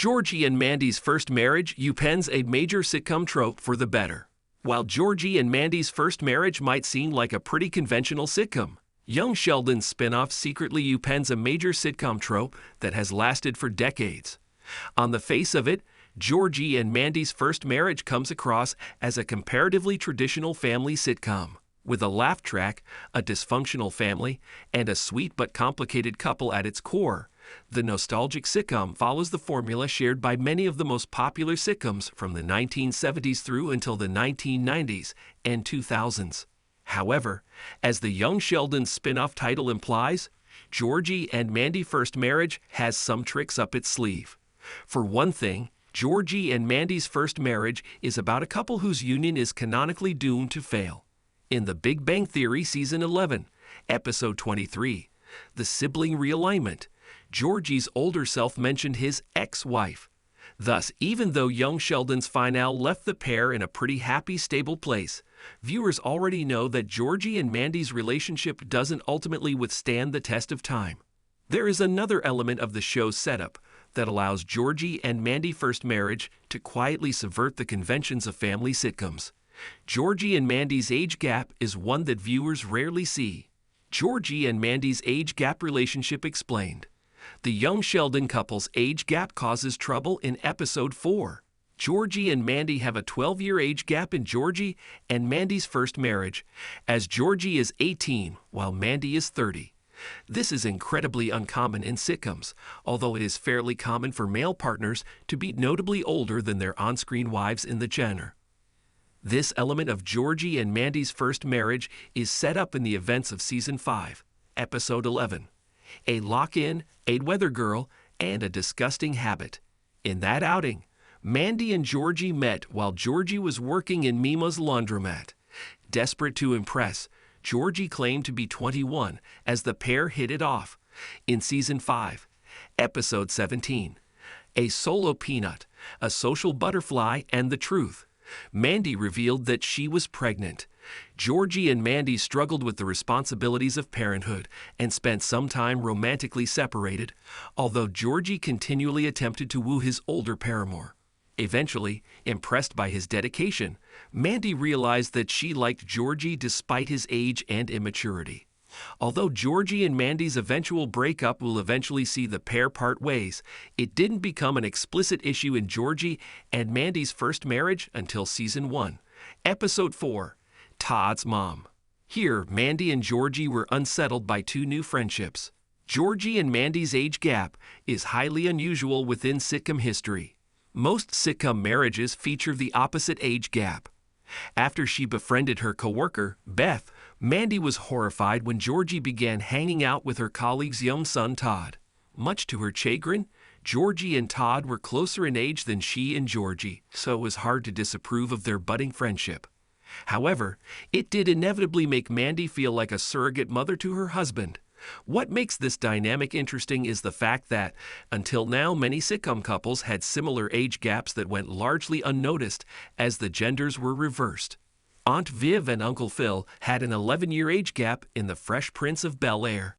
Georgie and Mandy's first marriage upends a major sitcom trope for the better. While Georgie and Mandy's first marriage might seem like a pretty conventional sitcom, Young Sheldon's spin-off secretly upends a major sitcom trope that has lasted for decades. On the face of it, Georgie and Mandy's first marriage comes across as a comparatively traditional family sitcom, with a laugh track, a dysfunctional family, and a sweet but complicated couple at its core. The nostalgic sitcom follows the formula shared by many of the most popular sitcoms from the 1970s through until the 1990s and 2000s. However, as the Young Sheldon spin-off title implies, Georgie and Mandy's first marriage has some tricks up its sleeve. For one thing, Georgie and Mandy's first marriage is about a couple whose union is canonically doomed to fail. In The Big Bang Theory Season 11, Episode 23, The Sibling Realignment, Georgie's older self mentioned his ex-wife. Thus, even though Young Sheldon's finale left the pair in a pretty happy, stable place, viewers already know that Georgie and Mandy's relationship doesn't ultimately withstand the test of time. There is another element of the show's setup that allows Georgie and Mandy's first marriage to quietly subvert the conventions of family sitcoms. Georgie and Mandy's age gap is one that viewers rarely see. Georgie and Mandy's age gap relationship explained. The Young Sheldon couple's age gap causes trouble in Episode 4. Georgie and Mandy have a 12-year age gap in Georgie and Mandy's first marriage, as Georgie is 18 while Mandy is 30. This is incredibly uncommon in sitcoms, although it is fairly common for male partners to be notably older than their on-screen wives in the genre. This element of Georgie and Mandy's first marriage is set up in the events of Season 5, Episode 11. A lock-in, a weather girl, and a disgusting habit. In that outing, Mandy and Georgie met while Georgie was working in Mima's laundromat. Desperate to impress, Georgie claimed to be 21 as the pair hit it off. In Season 5, Episode 17, A Solo Peanut, a Social Butterfly, and the Truth, Mandy revealed that she was pregnant. Georgie and Mandy struggled with the responsibilities of parenthood and spent some time romantically separated, although Georgie continually attempted to woo his older paramour. Eventually, impressed by his dedication, Mandy realized that she liked Georgie despite his age and immaturity. Although Georgie and Mandy's eventual breakup will eventually see the pair part ways, it didn't become an explicit issue in Georgie and Mandy's first marriage until Season 1, Episode 4, Todd's Mom. Here, Mandy and Georgie were unsettled by two new friendships. Georgie and Mandy's age gap is highly unusual within sitcom history. Most sitcom marriages feature the opposite age gap. After she befriended her coworker, Beth, Mandy was horrified when Georgie began hanging out with her colleague's young son, Todd. Much to her chagrin, Georgie and Todd were closer in age than she and Georgie, so it was hard to disapprove of their budding friendship. However, it did inevitably make Mandy feel like a surrogate mother to her husband. What makes this dynamic interesting is the fact that, until now, many sitcom couples had similar age gaps that went largely unnoticed as the genders were reversed. Aunt Viv and Uncle Phil had an 11-year age gap in The Fresh Prince of Bel-Air.